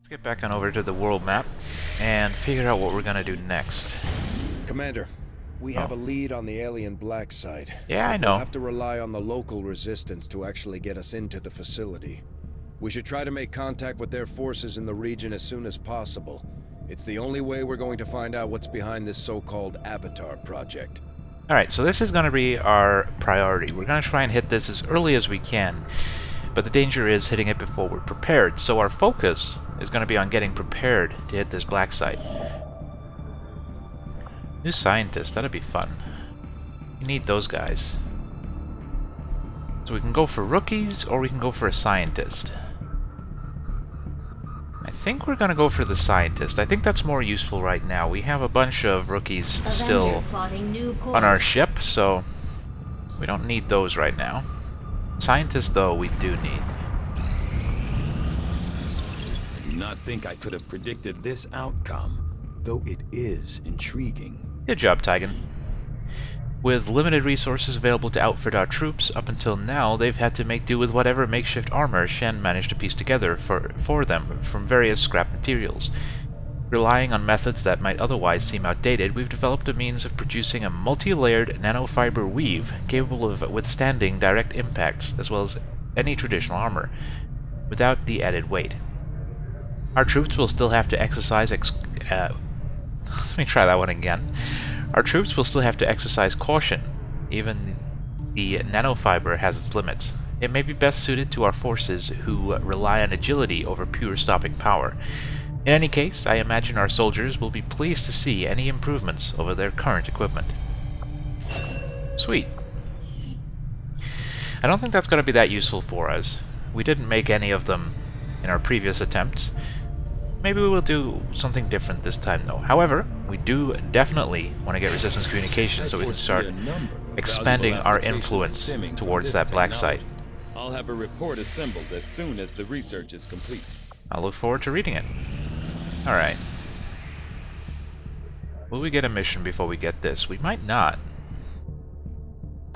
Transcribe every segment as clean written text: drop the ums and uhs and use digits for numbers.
Let's get back on over to the world map and figure out what we're gonna do next. Commander, we have a lead on the alien black site. Yeah, I know. We'll have to rely on the local resistance to actually get us into the facility. We should try to make contact with their forces in the region as soon as possible. It's the only way we're going to find out what's behind this so-called Avatar project. Alright, so this is going to be our priority. We're going to try and hit this as early as we can, but the danger is hitting it before we're prepared. So our focus is going to be on getting prepared to hit this black site. New scientist, that'd be fun. You need those guys. So we can go for rookies, or we can go for a scientist. I think we're going to go for the scientist. I think that's more useful right now. We have a bunch of rookies still on our ship, so we don't need those right now. Scientists, though, we do need. I do not think I could have predicted this outcome, though it is intriguing. Good job, Tygan. With limited resources available to outfit our troops, up until now they've had to make do with whatever makeshift armor Shen managed to piece together for them from various scrap materials. Relying on methods that might otherwise seem outdated, we've developed a means of producing a multi-layered nanofiber weave capable of withstanding direct impacts as well as any traditional armor, without the added weight. Our troops will still have to exercise let me try that one again. Our troops will still have to exercise caution. Even the nanofiber has its limits. It may be best suited to our forces who rely on agility over pure stopping power. In any case, I imagine our soldiers will be pleased to see any improvements over their current equipment. Sweet. I don't think that's going to be that useful for us. We didn't make any of them in our previous attempts. Maybe we will do something different this time, though. However, we do definitely want to get resistance communication so we can start expanding our influence towards that black site. I'll have a report assembled as soon as the research is complete. I'll look forward to reading it. Alright. Will we get a mission before we get this? We might not.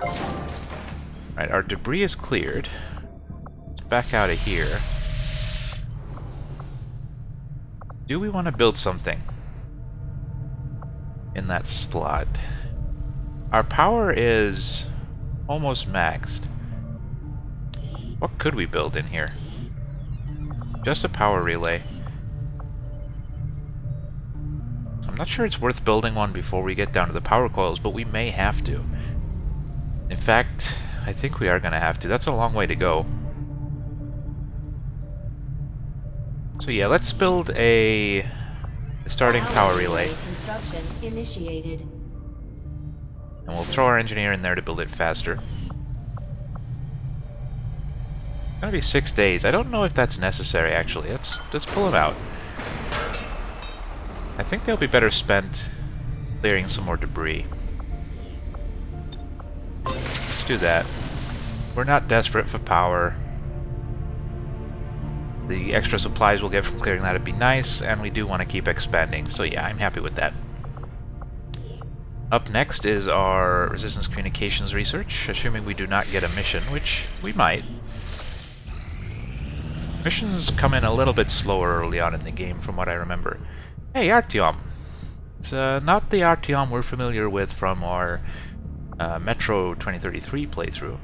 Alright, our debris is cleared. Let's back out of here. Do we want to build something in that slot? Our power is almost maxed. What could we build in here? Just a power relay. I'm not sure it's worth building one before we get down to the power coils, but we may have to. In fact, I think we are going to have to. That's a long way to go. So yeah, let's build a starting power relay. Construction initiated. And we'll throw our engineer in there to build it faster. It's gonna be 6 days. I don't know if that's necessary, actually. Let's pull him out. I think they'll be better spent clearing some more debris. Let's do that. We're not desperate for power. The extra supplies we'll get from clearing that would be nice, and we do want to keep expanding, so yeah, I'm happy with that. Up next is our resistance communications research, assuming we do not get a mission, which we might. Missions come in a little bit slower early on in the game, from what I remember. Hey, Artyom! It's not the Artyom we're familiar with from our Metro 2033 playthrough.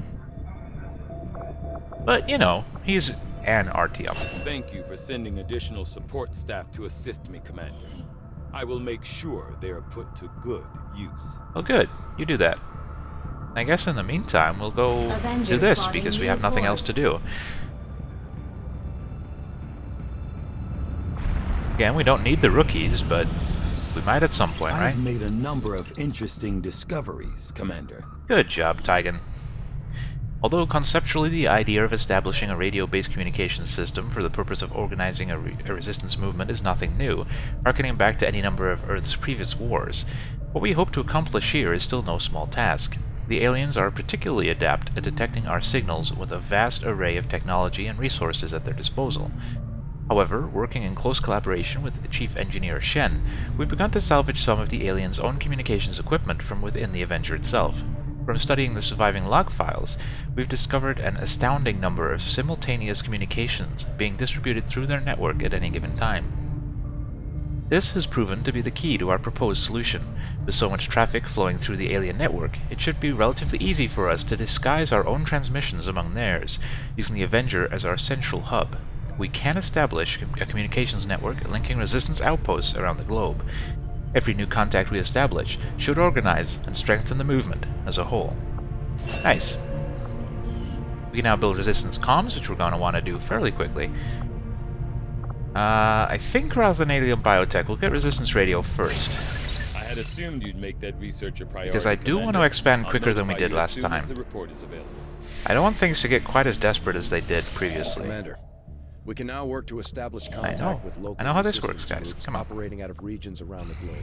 But, you know, he's an Artyom. Thank you for sending additional support staff to assist me, Commander. I will make sure they are put to good use. Well, good. You do that. I guess in the meantime, we'll go do this, because we have nothing else to do. Again, we don't need the rookies, but we might at some point, right? I've made a number of interesting discoveries, Commander. Good job, Tygan. Although conceptually the idea of establishing a radio-based communication system for the purpose of organizing a resistance movement is nothing new, harkening back to any number of Earth's previous wars, what we hope to accomplish here is still no small task. The aliens are particularly adept at detecting our signals with a vast array of technology and resources at their disposal. However, working in close collaboration with Chief Engineer Shen, we've begun to salvage some of the aliens' own communications equipment from within the Avenger itself. From studying the surviving log files, we've discovered an astounding number of simultaneous communications being distributed through their network at any given time. This has proven to be the key to our proposed solution. With so much traffic flowing through the alien network, it should be relatively easy for us to disguise our own transmissions among theirs, using the Avenger as our central hub. We can establish a communications network linking resistance outposts around the globe. Every new contact we establish should organize and strengthen the movement as a whole. Nice. We can now build resistance comms, which we're going to want to do fairly quickly. I think rather than alien biotech, we'll get resistance radio first. I had assumed you'd make that research a priority. Because I do want to expand quicker than we did last time. I don't want things to get quite as desperate as they did previously. Commander, we can now work to establish contact with local I know how this resistance works, guys. groups Come on. operating out of regions around the globe.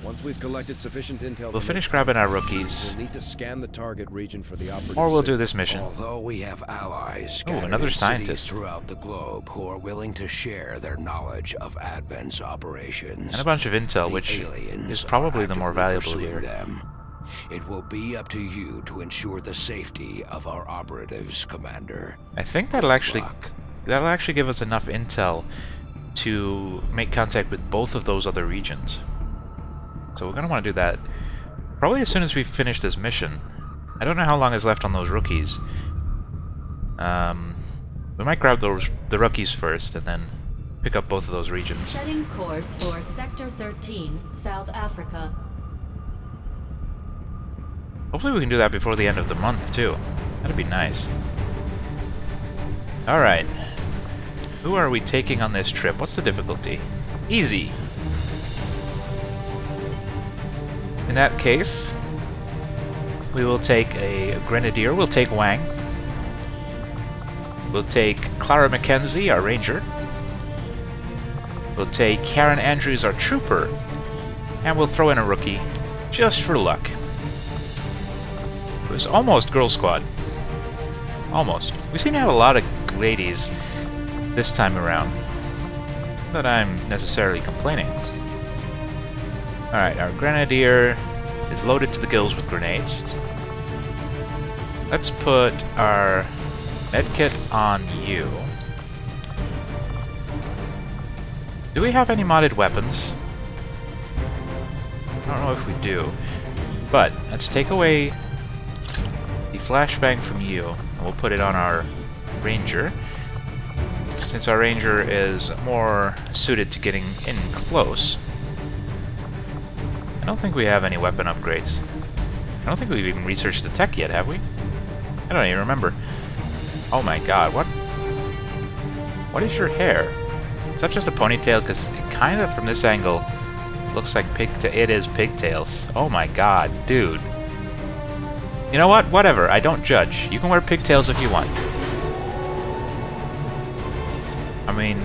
Once we've collected sufficient intel, We'll finish grabbing our rookies, we'll need to scan the target region for the operative or we'll do signal. this mission. Although we have allies Oh, scattered another in cities scientist. throughout the globe who are willing to share their knowledge of Advent's operations, And a bunch of intel, the which aliens is probably are the more actively valuable pursuing here. them. It will be up to you to ensure the safety of our operatives, Commander. I think that'll actually Luck. give us enough intel to make contact with both of those other regions. So we're going to want to do that probably as soon as we finish this mission. I don't know how long is left on those rookies. We might grab the rookies first and then pick up both of those regions. Setting course for Sector 13, South Africa. Hopefully we can do that before the end of the month too. That'd be nice. Alright. Who are we taking on this trip? What's the difficulty? Easy. In that case, we will take a Grenadier. We'll take Wang. We'll take Clara Mackenzie, our Ranger. We'll take Karen Andrews, our Trooper. And we'll throw in a rookie, just for luck. It was almost Girl Squad. Almost. We seem to have a lot of ladies this time around. Not that I'm necessarily complaining. Alright, our Grenadier is loaded to the gills with grenades. Let's put our medkit on you. Do we have any modded weapons? I don't know if we do. But let's take away the flashbang from you, and we'll put it on our Ranger. Since our Ranger is more suited to getting in close. I don't think we have any weapon upgrades. I don't think we've even researched the tech yet, have we? I don't even remember. Oh my god, what? What is your hair? Is that just a ponytail? Because it kind of, from this angle, looks like it is pigtails. Oh my god, dude. You know what? Whatever, I don't judge. You can wear pigtails if you want. I mean,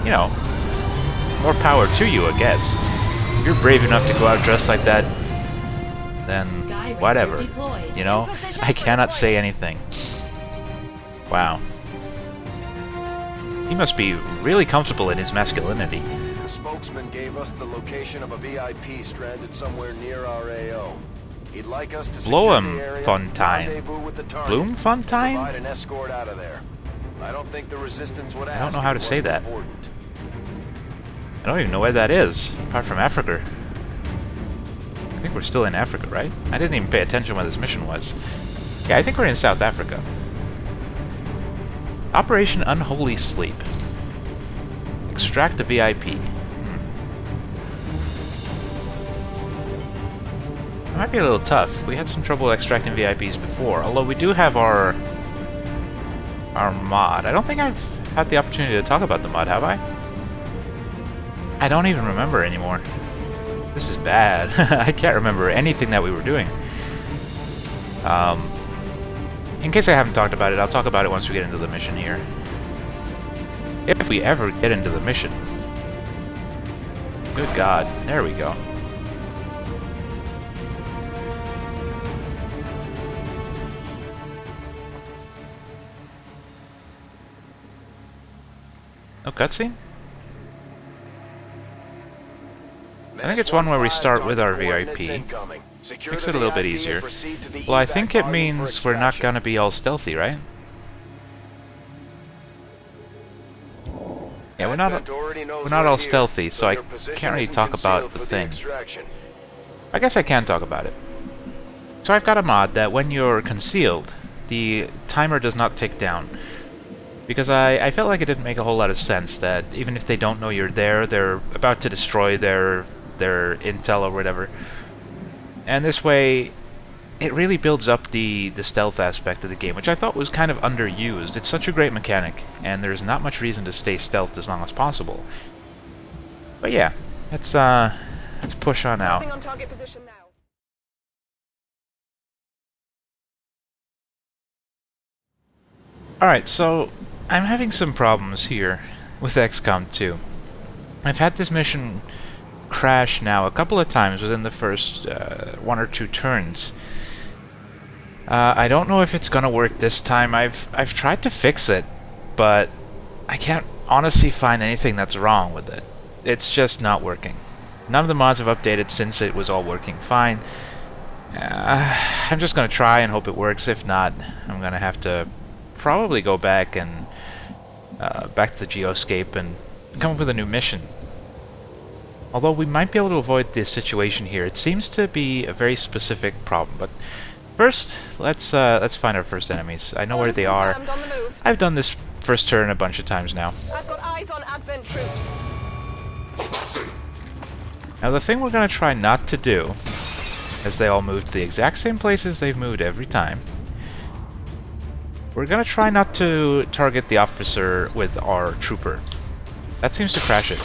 you know, more power to you, I guess. If you're brave enough to go out dressed like that, then whatever. You know? I cannot say anything. Wow. He must be really comfortable in his masculinity. The spokesman gave us the location of a VIP stranded somewhere near our AO. He'd like us to Blow secure him, the area, Funtime. rendezvous with the target, Bloom Funtime? provide an escort out of there. I don't think the resistance would ask. I don't know how to if it say wasn't that. important. I don't even know where that is, apart from Africa. I think we're still in Africa, right? I didn't even pay attention where this mission was. Yeah, I think we're in South Africa. Operation Unholy Sleep. Extract a VIP. It might be a little tough. We had some trouble extracting VIPs before, although we do have our mod. I don't think I've had the opportunity to talk about the mod, have I? I don't even remember anymore. This is bad. I can't remember anything that we were doing. In case I haven't talked about it, I'll talk about it once we get into the mission here. If we ever get into the mission. Good God. There we go. No cutscene? I think it's one where we start with our VIP. Makes it a little bit easier. Well, I think it means we're not gonna be all stealthy, right? Yeah, we're not all stealthy, so I can't really talk about the thing. I guess I can talk about it. So I've got a mod that when you're concealed, the timer does not tick down. Because I felt like it didn't make a whole lot of sense that even if they don't know you're there, they're about to destroy their intel or whatever. And this way, it really builds up the stealth aspect of the game, which I thought was kind of underused. It's such a great mechanic, and there's not much reason to stay stealthed as long as possible. But yeah, let's push on out. On target position now. Alright, so I'm having some problems here with XCOM 2. I've had this mission crash now a couple of times within the first 1 or 2 turns. I don't know if it's gonna work this time. I've tried to fix it, but I can't honestly find anything that's wrong with it. It's just not working. None of the mods have updated since it was all working fine. I'm just gonna try and hope it works. If not, I'm gonna have to probably go back and back to the geoscape and come up with a new mission. Although we might be able to avoid this situation here. It seems to be a very specific problem, but first, let's find our first enemies. I know where they are. I've done this first turn a bunch of times now. I've got eyes on Advent troops. Now the thing we're gonna try not to do, as they all move to the exact same places they've moved every time, we're gonna try not to target the officer with our trooper. That seems to crash it.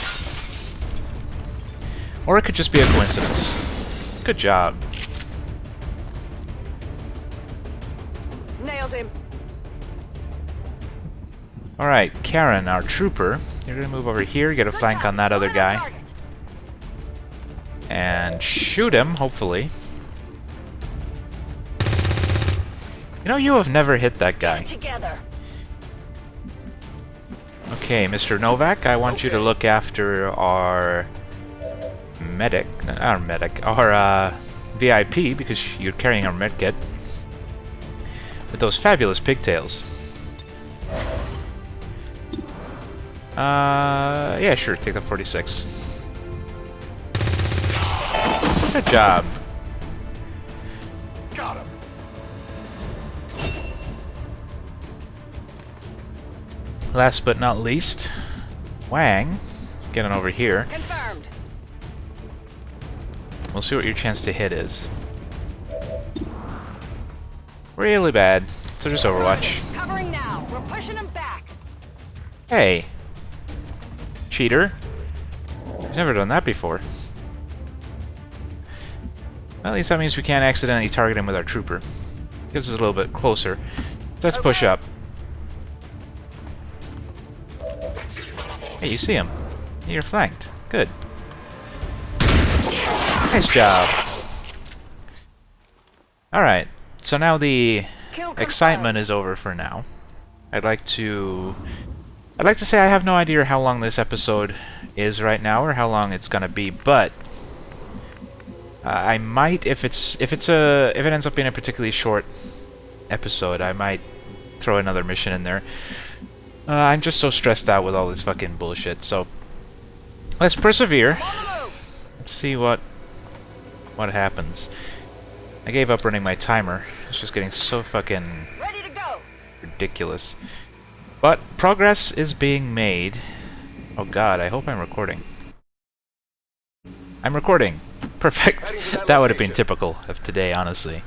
Or it could just be a coincidence. Good job. Nailed him. Alright, Karen, our trooper, you're gonna move over here, get a flank on that other guy. And shoot him, hopefully. You know, you have never hit that guy. Together. Okay, Mr. Novak, I want you to look after our our VIP, because you're carrying our medkit. With those fabulous pigtails. Yeah, sure, take that 46. Good job. Got him. Last but not least, Wang, get on over here. Confirmed. We'll see what your chance to hit is. Really bad. So just Overwatch. Covering now. We're pushing them back. Hey. Cheater. He's never done that before. Well, at least that means we can't accidentally target him with our trooper. Gives us a little bit closer. Let's push up. Hey, you see him. You're flanked. Good. Nice job. Alright, so now the excitement is over for now. I'd like to say I have no idea how long this episode is right now or how long it's gonna be, but I might, if it ends up being a particularly short episode, I might throw another mission in there. I'm just so stressed out with all this fucking bullshit, so let's persevere. Let's see what happens. I gave up running my timer. It's just getting so fucking Ready to go. ridiculous. But progress is being made. Oh god, I hope I'm recording. I'm recording. Perfect. That would have been typical of today, honestly.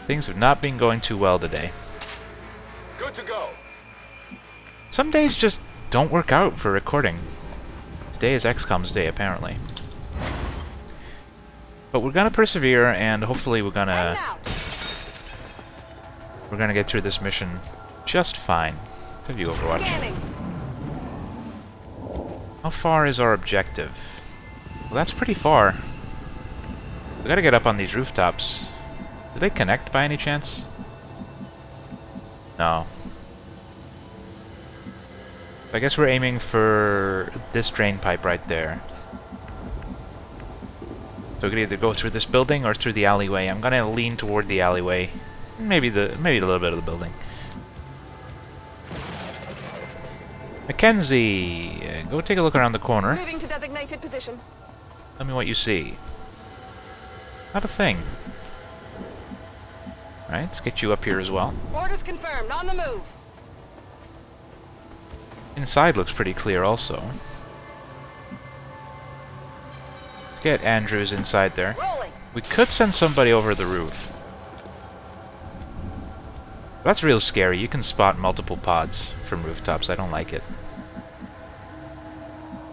Things have not been going too well today. Good to go. Some days just don't work out for recording. Today is XCOM's day, apparently. But we're gonna persevere, and hopefully we're gonna get through this mission just fine. Let's have you Overwatch. Scanning. How far is our objective? Well, that's pretty far. We gotta get up on these rooftops. Do they connect by any chance? No. I guess we're aiming for this drain pipe right there. So we could either go through this building or through the alleyway. I'm gonna lean toward the alleyway. Maybe a little bit of the building. Mackenzie, go take a look around the corner. Moving to designated position. Tell me what you see. Not a thing. Alright, let's get you up here as well. Orders confirmed. On the move. Inside looks pretty clear also. Let's get Andrews inside there. Rolling. We could send somebody over the roof. That's real scary. You can spot multiple pods from rooftops. I don't like it.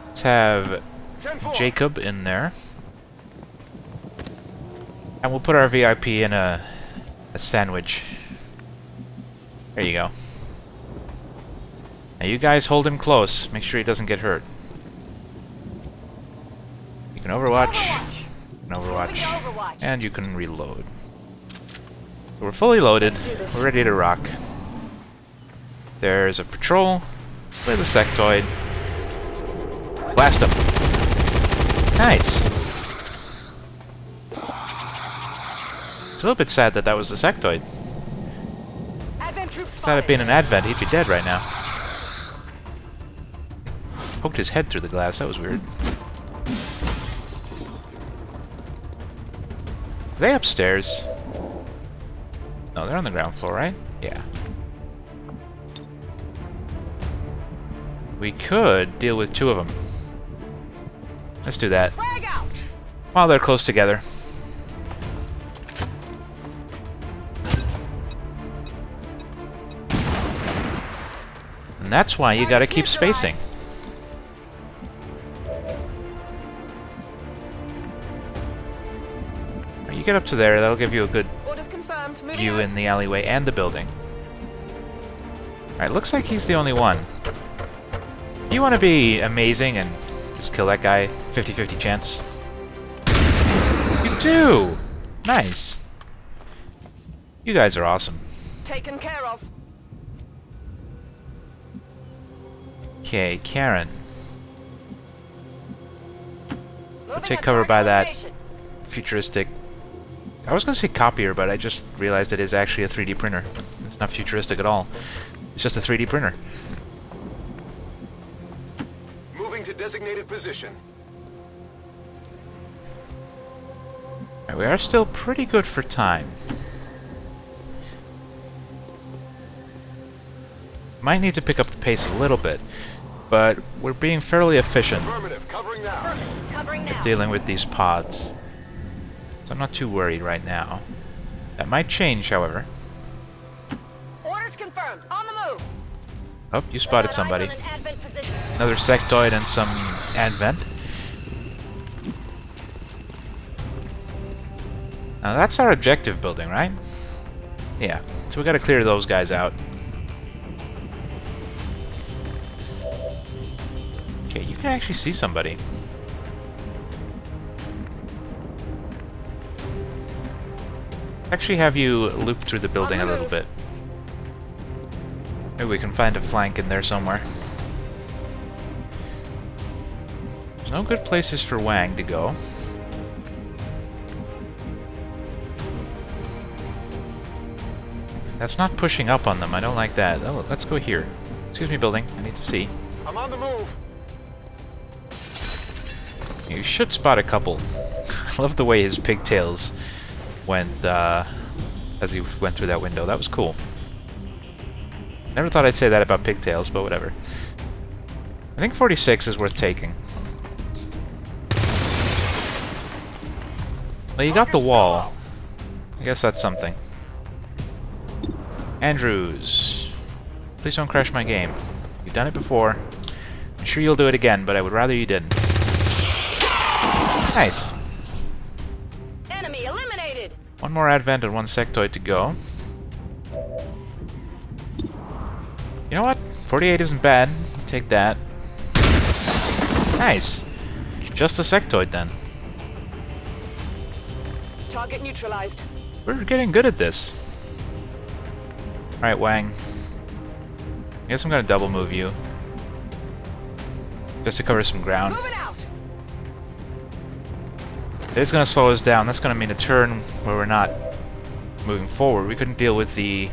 Let's have Jacob in there. And we'll put our VIP in a sandwich. There you go. Now you guys hold him close. Make sure he doesn't get hurt. You can overwatch. You can overwatch. And you can reload. So we're fully loaded. We're ready to rock. There's a patrol with a sectoid. Blast him. Nice. It's a little bit sad that that was the sectoid. Without it being an advent, he'd be dead right now. Poked his head through the glass. That was weird. Are they upstairs? No, they're on the ground floor, right? Yeah. We could deal with two of them. Let's do that. While they're close together. And that's why you gotta keep spacing. You get up to there, that'll give you a good view in the alleyway and the building. Alright, looks like he's the only one. You want to be amazing and just kill that guy? 50-50 chance. You do! Nice. You guys are awesome. Taken care of. Okay, Karen. We'll take cover by that futuristic... I was going to say copier, but I just realized it is actually a 3D printer. It's not futuristic at all. It's just a 3D printer. Moving to designated position. Right, we are still pretty good for time. Might need to pick up the pace a little bit, but we're being fairly efficient Covering now. at dealing with these pods. So I'm not too worried right now. That might change, however. Orders confirmed. On the move. Oh, you spotted somebody. Another sectoid and some advent. Now that's our objective building, right? Yeah. So we gotta clear those guys out. Okay, you can actually see somebody. Actually have you loop through the building a little bit. Maybe we can find a flank in there somewhere. There's no good places for Wang to go. That's not pushing up on them. I don't like that. Oh, let's go here. Excuse me, building. I need to see. I'm on the move. You should spot a couple. I love the way his pigtails went as he went through that window. That was cool. Never thought I'd say that about pigtails, but whatever. I think 46 is worth taking. Well, you got the wall. I guess that's something. Andrews, please don't crash my game. You've done it before. I'm sure you'll do it again, but I would rather you didn't. Nice. Enemy eliminated. One more advent and one sectoid to go. You know what? 48 isn't bad. Take that. Nice. Just a sectoid then. Target neutralized. We're getting good at this. Alright, Wang. I guess I'm gonna double move you. Just to cover some ground. Moving out. It's going to slow us down. That's going to mean a turn where we're not moving forward. We couldn't deal with the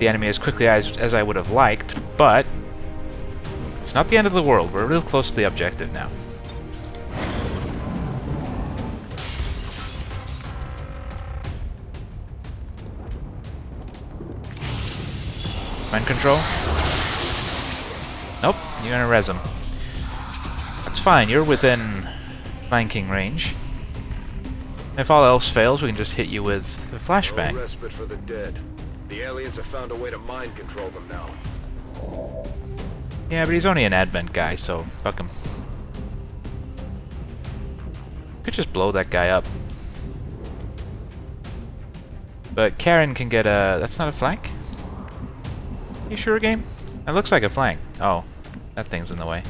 enemy as quickly as I would have liked, but it's not the end of the world. We're real close to the objective now. Mind control? Nope, you're gonna res him. That's fine, you're within flanking range. If all else fails, we can just hit you with a No flashbang. respite for the dead. The aliens have found a way to mind control them now. Yeah, but he's only an advent guy, so fuck him. Could just blow that guy up. But Karen can get a... That's not a flank? You sure, game? It looks like a flank. Oh, that thing's in the way.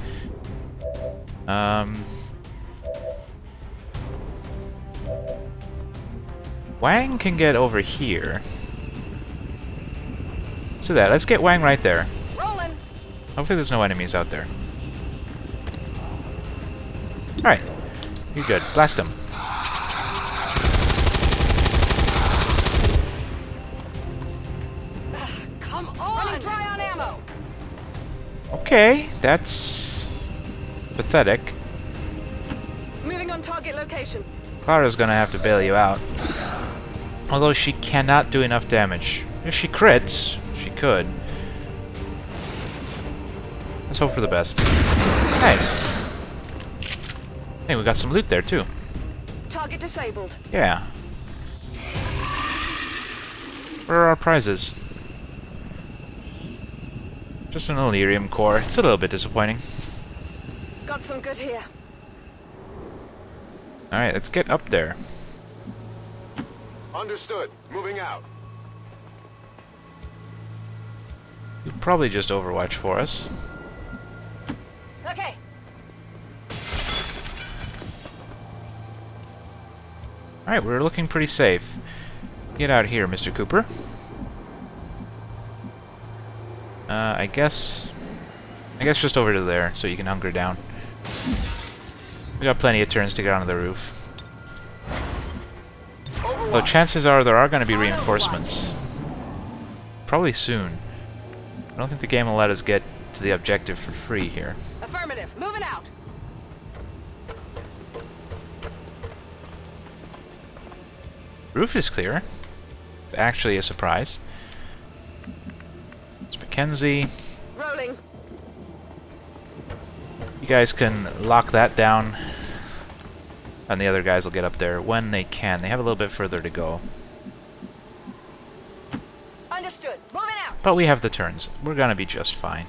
Wang can get over here. So let's get Wang right there. Rolling. Hopefully there's no enemies out there. Alright. You're good. Blast him. Come on. Running dry on ammo. Okay, that's pathetic. Moving on target location. Clara's gonna have to bail you out. Although she cannot do enough damage. If she crits, she could. Let's hope for the best. Nice. Hey, we got some loot there too. Target disabled. Yeah. Where are our prizes? Just an Illyrium core. It's a little bit disappointing. Got some good here. Alright, let's get up there. Understood. Moving out. You'll probably just Overwatch for us. Okay. Alright, we're looking pretty safe. Get out here, Mr. Cooper. I guess just over to there, so you can hunker down. We got plenty of turns to get onto the roof. Though chances are there are going to be reinforcements. Probably soon. I don't think the game will let us get to the objective for free here. Affirmative. Moving out. Roof is clear. It's actually a surprise. It's Mackenzie. Rolling. You guys can lock that down. And the other guys will get up there when they can. They have a little bit further to go. Understood. Moving out. But we have the turns. We're gonna be just fine.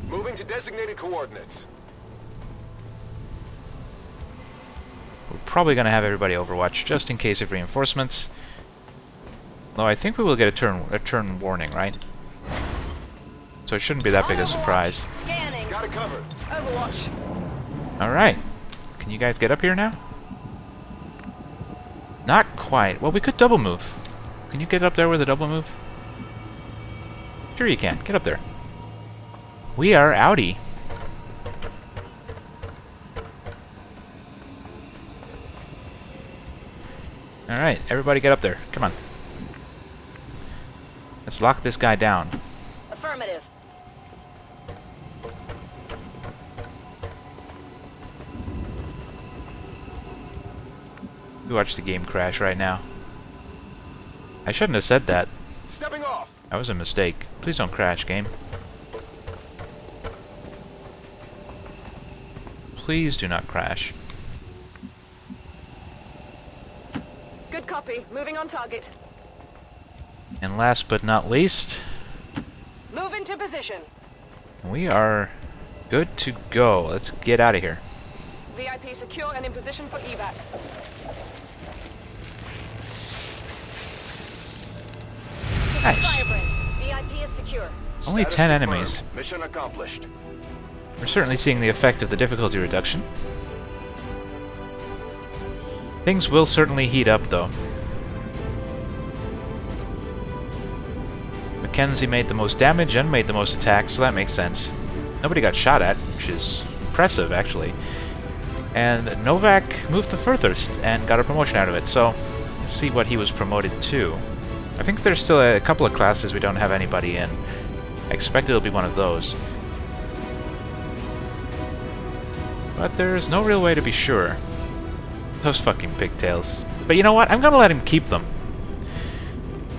Moving to designated coordinates. We're probably gonna have everybody Overwatch just in case of reinforcements. Though I think we will get a turn warning, right? So it shouldn't be that big a surprise. Scanning. Got it covered. Overwatch. Alright. Can you guys get up here now? Not quite. Well, we could double move. Can you get up there with a double move? Sure you can. Get up there. We are outie. Alright, everybody get up there. Come on. Let's lock this guy down. Affirmative. We watch the game crash right now. I shouldn't have said that. Stepping off. That was a mistake. Please don't crash, game. Please do not crash. Good copy. Moving on target. And last but not least, Move into position. we are good to go. Let's get out of here. VIP secure and in position for evac. Nice. Firebrand. VIP is secure. Only Status 10 confirmed. enemies. Mission accomplished. We're certainly seeing the effect of the difficulty reduction. Things will certainly heat up, though. Mackenzie made the most damage and made the most attacks, so that makes sense. Nobody got shot at, which is impressive, actually. And Novak moved the furthest and got a promotion out of it, so let's see what he was promoted to. I think there's still a couple of classes we don't have anybody in. I expect it'll be one of those. But there's no real way to be sure. Those fucking pigtails. But you know what? I'm gonna let him keep them.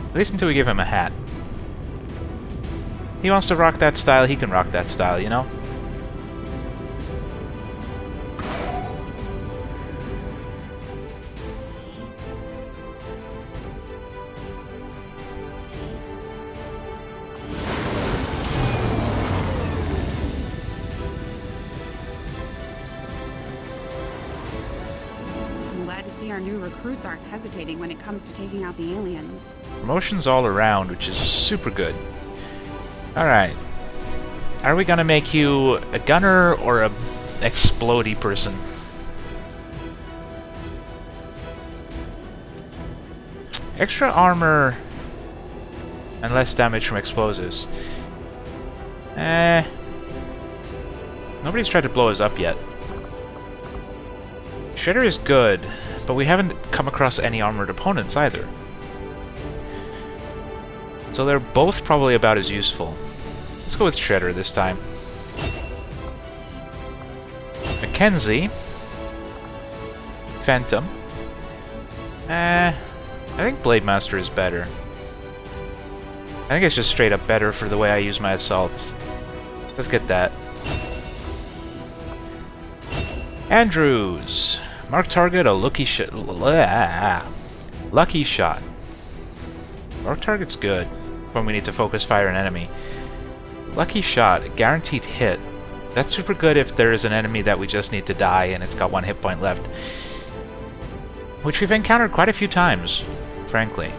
At least until we give him a hat. He wants to rock that style, he can rock that style, you know? Our new recruits aren't hesitating when it comes to taking out the aliens. Promotions all around, which is super good. Alright. Are we gonna make you a gunner or a explodey person? Extra armor and less damage from explosives. Nobody's tried to blow us up yet. Shredder is good, but we haven't come across any armored opponents either. So they're both probably about as useful. Let's go with Shredder this time. Mackenzie. Phantom. I think Blade Master is better. I think it's just straight up better for the way I use my assaults. Let's get that. Andrews. Mark target a lucky shot. Lucky shot. Mark target's good when we need to focus fire an enemy. Lucky shot, guaranteed hit. That's super good if there is an enemy that we just need to die and it's got 1 hit point left. Which we've encountered quite a few times, frankly.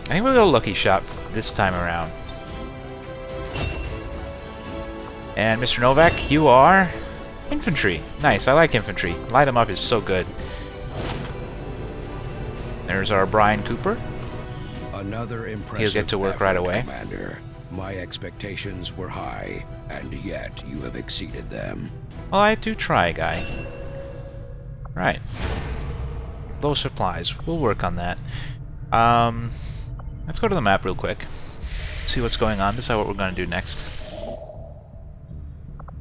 I think we'll go lucky shot this time around. And Mr. Novak, you are infantry. Nice, I like infantry. Light 'em up is so good. There's our Brian Cooper. Another impressive He'll get to work effort, right away. Commander. My expectations were high, and yet you have exceeded them. Well, I do try, guy. Right. Low supplies. We'll work on that. Let's go to the map real quick. See what's going on. Decide what we're going to do next.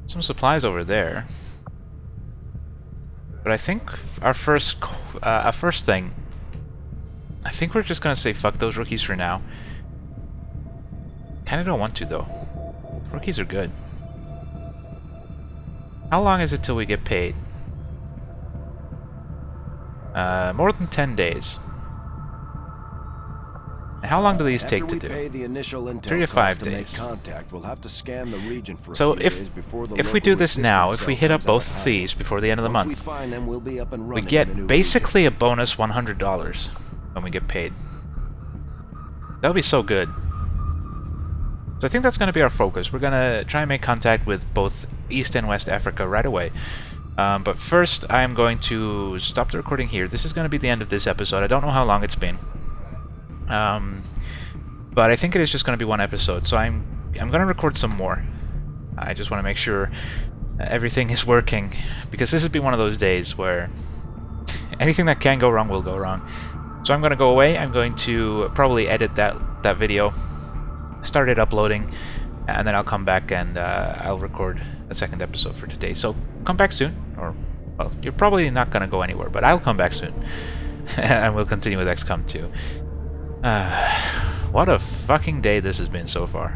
Some supplies over there. But I think our first thing... I think we're just going to say fuck those rookies for now. Kinda don't want to, though. Rookies are good. How long is it till we get paid? More than 10 days. How long do these take to do? 3 to 5 days. We'll have to scan the region for So if we do this now, if we hit up both of these before the end of the month, we get basically a bonus $100 when we get paid. That would be so good. So I think that's going to be our focus. We're going to try and make contact with both East and West Africa right away. But first, I'm going to stop the recording here. This is going to be the end of this episode. I don't know how long it's been. But I think it is just going to be one episode, so I'm going to record some more. I just want to make sure everything is working, because this has been one of those days where anything that can go wrong will go wrong. So I'm going to go away. I'm going to probably edit that video, start it uploading, and then I'll come back and I'll record a second episode for today. So come back soon, or well, you're probably not going to go anywhere, but I'll come back soon, and we'll continue with XCOM 2. What a fucking day this has been so far.